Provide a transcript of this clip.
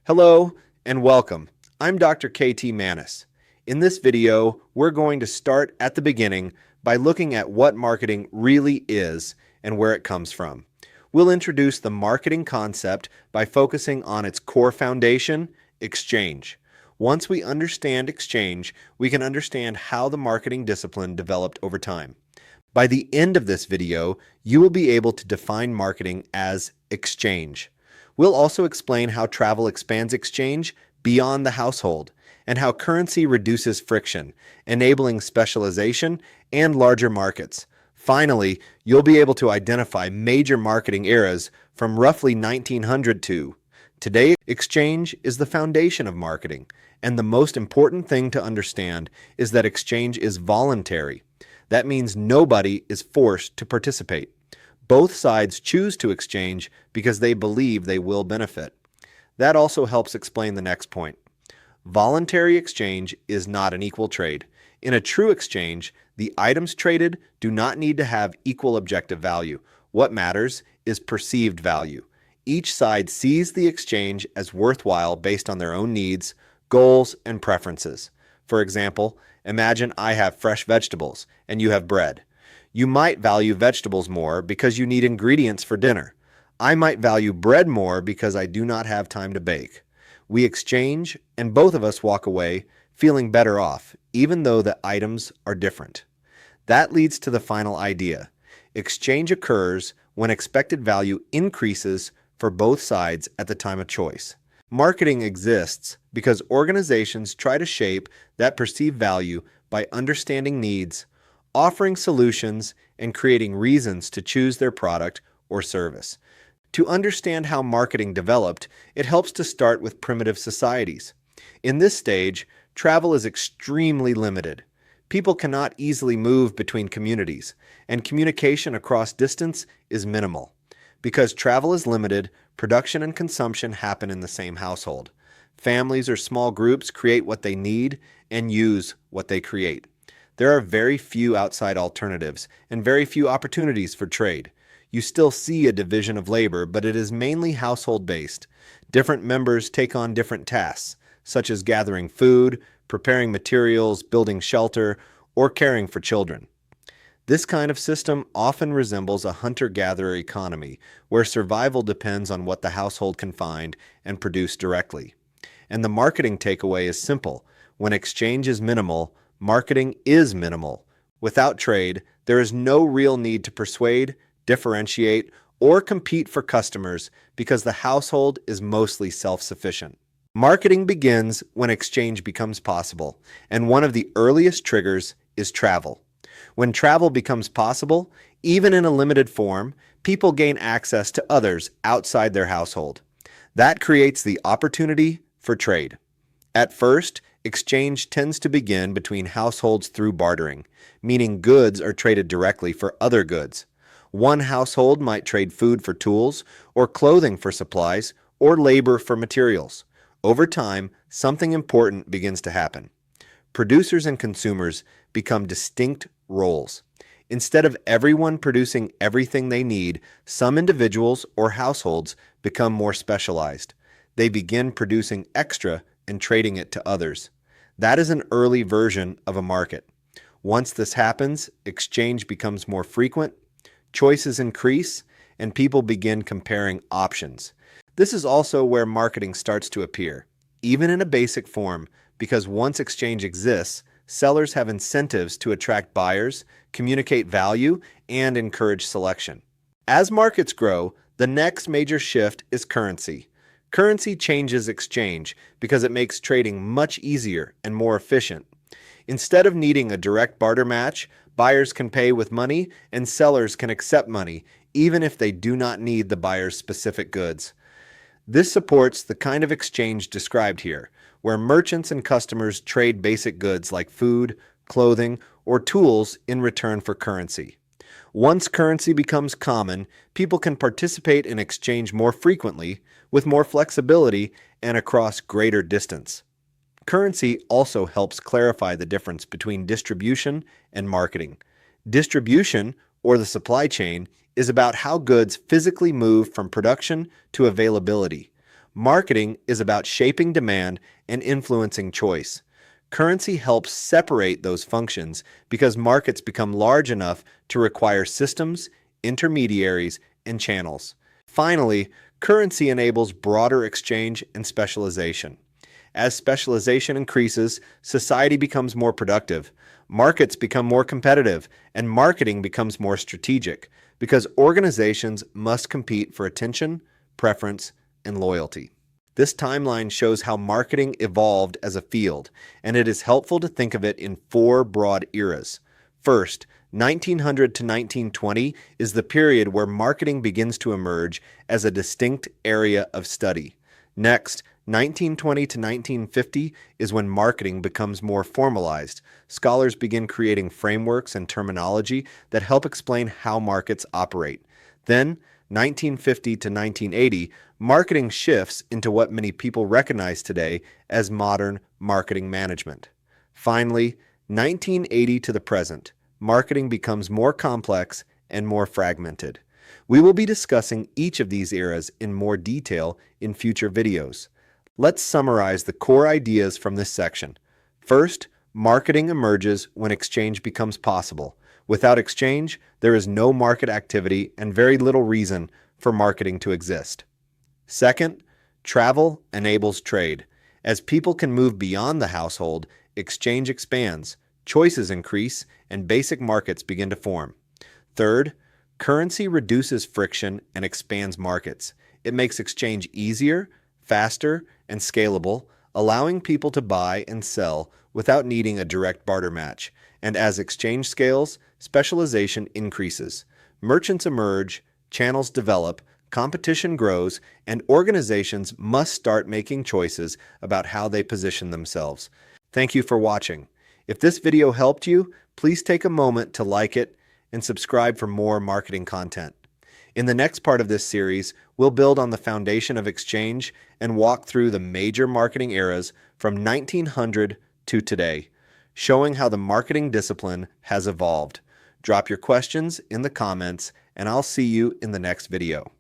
Hello and welcome. I'm Dr. KT Manis. In this video, we're going to start at the beginning by looking at what marketing really is and where it comes from. We'll introduce the marketing concept by focusing on its core foundation, exchange. Once we understand exchange, we can understand how the marketing discipline developed over time. By the end of this video, you will be able to define marketing as exchange. We'll also explain how travel expands exchange beyond the household and how currency reduces friction, enabling specialization and larger markets. Finally, you'll be able to identify major marketing eras from roughly 1900 to today. Exchange is the foundation of marketing, and the most important thing to understand is that exchange is voluntary. That means nobody is forced to participate. Both sides choose to exchange because they believe they will benefit. That also helps explain the next point. Voluntary exchange is not an equal trade. In a true exchange, the items traded do not need to have equal objective value. What matters is perceived value. Each side sees the exchange as worthwhile based on their own needs, goals, and preferences. For example, imagine I have fresh vegetables and you have bread. You might value vegetables more because you need ingredients for dinner. I might value bread more because I do not have time to bake. We exchange, and both of us walk away feeling better off, even though the items are different. That leads to the final idea. Exchange occurs when expected value increases for both sides at the time of choice. Marketing exists because organizations try to shape that perceived value by understanding needs, offering solutions, and creating reasons to choose their product or service. To understand how marketing developed, it helps to start with primitive societies. In this stage, travel is extremely limited. People cannot easily move between communities, and communication across distance is minimal. Because travel is limited, production and consumption happen in the same household. Families or small groups create what they need and use what they create. There are very few outside alternatives and very few opportunities for trade. You still see a division of labor, but it is mainly household-based. Different members take on different tasks, such as gathering food, preparing materials, building shelter, or caring for children. This kind of system often resembles a hunter-gatherer economy, where survival depends on what the household can find and produce directly. And the marketing takeaway is simple. When exchange is minimal, marketing is minimal. Without trade, there is no real need to persuade, differentiate, or compete for customers because the household is mostly self-sufficient. Marketing begins when exchange becomes possible, and one of the earliest triggers is travel. When travel becomes possible, even in a limited form, people gain access to others outside their household. That creates the opportunity for trade. At first, exchange tends to begin between households through bartering, meaning goods are traded directly for other goods. One household might trade food for tools, or clothing for supplies, or labor for materials. Over time, something important begins to happen. Producers and consumers become distinct roles. Instead of everyone producing everything they need, some individuals or households become more specialized. They begin producing extra and trading it to others. That is an early version of a market. Once this happens, exchange becomes more frequent, choices increase, and people begin comparing options. This is also where marketing starts to appear, even in a basic form, because once exchange exists, sellers have incentives to attract buyers, communicate value, and encourage selection. As markets grow, the next major shift is currency. Currency changes exchange because it makes trading much easier and more efficient. Instead of needing a direct barter match, buyers can pay with money and sellers can accept money, even if they do not need the buyer's specific goods. This supports the kind of exchange described here, where merchants and customers trade basic goods like food, clothing, or tools in return for currency. Once currency becomes common, people can participate in exchange more frequently, with more flexibility, and across greater distance. Currency also helps clarify the difference between distribution and marketing. Distribution, or the supply chain, is about how goods physically move from production to availability. Marketing is about shaping demand and influencing choice. Currency helps separate those functions because markets become large enough to require systems, intermediaries, and channels. Finally, currency enables broader exchange and specialization. As specialization increases, society becomes more productive, markets become more competitive, and marketing becomes more strategic because organizations must compete for attention, preference, and loyalty. This timeline shows how marketing evolved as a field, and it is helpful to think of it in four broad eras. First, 1900 to 1920 is the period where marketing begins to emerge as a distinct area of study. Next, 1920 to 1950 is when marketing becomes more formalized. Scholars begin creating frameworks and terminology that help explain how markets operate. Then, 1950 to 1980, marketing shifts into what many people recognize today as modern marketing management. Finally, 1980 to the present, marketing becomes more complex and more fragmented. We will be discussing each of these eras in more detail in future videos. Let's summarize the core ideas from this section. First, marketing emerges when exchange becomes possible. Without exchange, there is no market activity and very little reason for marketing to exist. Second, travel enables trade. As people can move beyond the household, exchange expands, choices increase, and basic markets begin to form. Third, currency reduces friction and expands markets. It makes exchange easier, faster, and scalable, allowing people to buy and sell without needing a direct barter match. And as exchange scales, specialization increases. Merchants emerge, channels develop, competition grows, and organizations must start making choices about how they position themselves. Thank you for watching. If this video helped you, please take a moment to like it and subscribe for more marketing content. In the next part of this series, we'll build on the foundation of exchange and walk through the major marketing eras from 1900 to today, showing how the marketing discipline has evolved. Drop your questions in the comments, and I'll see you in the next video.